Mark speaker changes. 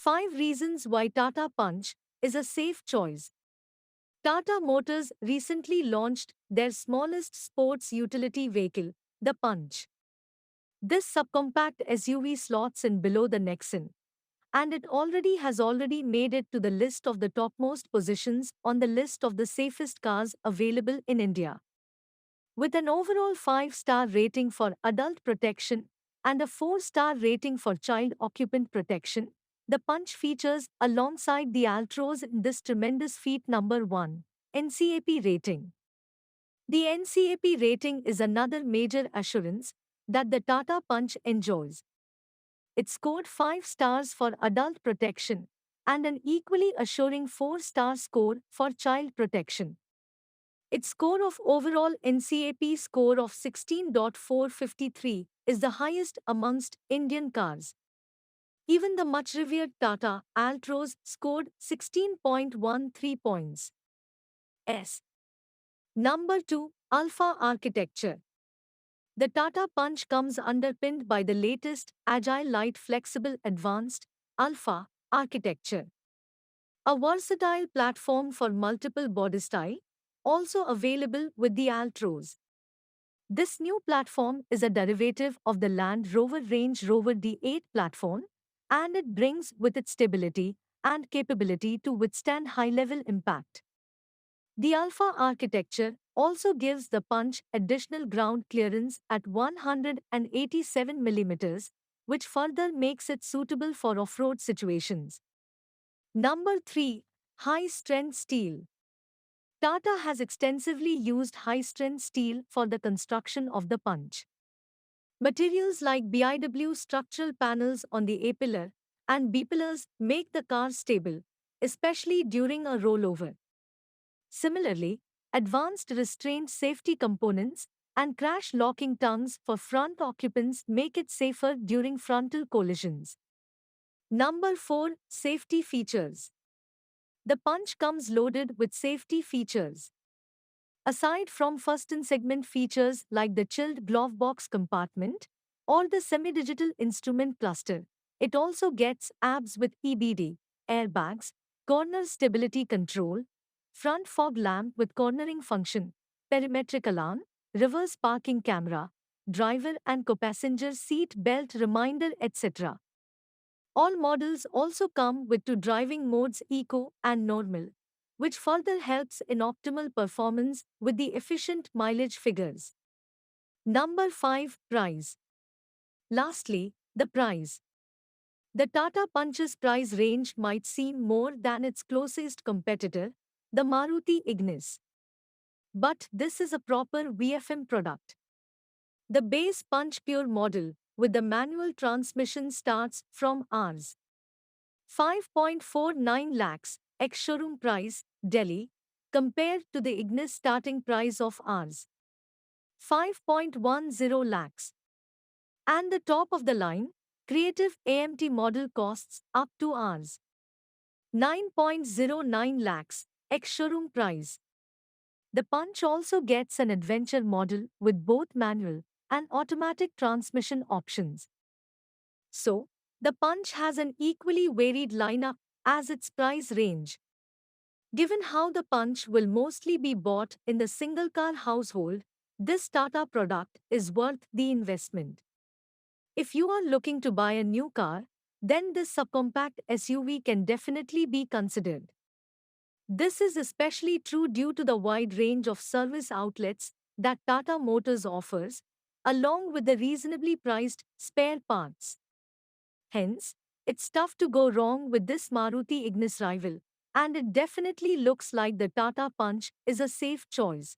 Speaker 1: 5 reasons why Tata Punch is a safe choice. Tata Motors recently launched their smallest sports utility vehicle, the Punch. This subcompact SUV slots in below the Nexon, and it already made it to the list of the topmost positions on the list of the safest cars available in India. With an overall 5-star rating for adult protection and a 4-star rating for child occupant protection, the Punch features alongside the Altroz in this tremendous feat number 1, NCAP rating. The NCAP rating is another major assurance that the Tata Punch enjoys. It scored 5 stars for adult protection and an equally assuring 4-star score for child protection. Its score of overall NCAP score of 16.453 is the highest amongst Indian cars. Even the much revered Tata Altroz scored 16.13 points. S. Number 2. Alpha Architecture. The Tata Punch comes underpinned by the latest Agile Light Flexible Advanced Alpha architecture, a versatile platform for multiple body style, also available with the Altroz. This new platform is a derivative of the Land Rover Range Rover D8 platform, and it brings with it stability and capability to withstand high-level impact. The Alpha architecture also gives the Punch additional ground clearance at 187 mm, which further makes it suitable for off-road situations. Number 3. High-strength steel. Tata has extensively used high-strength steel for the construction of the Punch. Materials like BIW structural panels on the A-pillar and B-pillars make the car stable, especially during a rollover. Similarly, advanced restraint safety components and crash locking tongues for front occupants make it safer during frontal collisions. Number 4. Safety features. The Punch comes loaded with safety features. Aside from first-in-segment features like the chilled glove box compartment or the semi-digital instrument cluster, it also gets ABS with EBD, airbags, corner stability control, front fog lamp with cornering function, perimetric alarm, reverse parking camera, driver and co-passenger seat belt reminder, etc. All models also come with two driving modes, Eco and Normal, which further helps in optimal performance with the efficient mileage figures. Number 5. Price. Lastly, the price. The Tata Punch's price range might seem more than its closest competitor, the Maruti Ignis. But this is a proper VFM product. The base Punch Pure model with the manual transmission starts from Rs. 5.49 lakhs, ex-showroom price, Delhi, compared to the Ignis starting price of Rs. 5.10 lakhs. And the top of the line, Creative AMT model costs up to Rs. 9.09 lakhs, ex-showroom price. The Punch also gets an adventure model with both manual and automatic transmission options. So, the Punch has an equally varied lineup as its price range. Given how the Punch will mostly be bought in the single-car household, this Tata product is worth the investment. If you are looking to buy a new car, then this subcompact SUV can definitely be considered. This is especially true due to the wide range of service outlets that Tata Motors offers, along with the reasonably priced spare parts. Hence, it's tough to go wrong with this Maruti Ignis rival, and it definitely looks like the Tata Punch is a safe choice.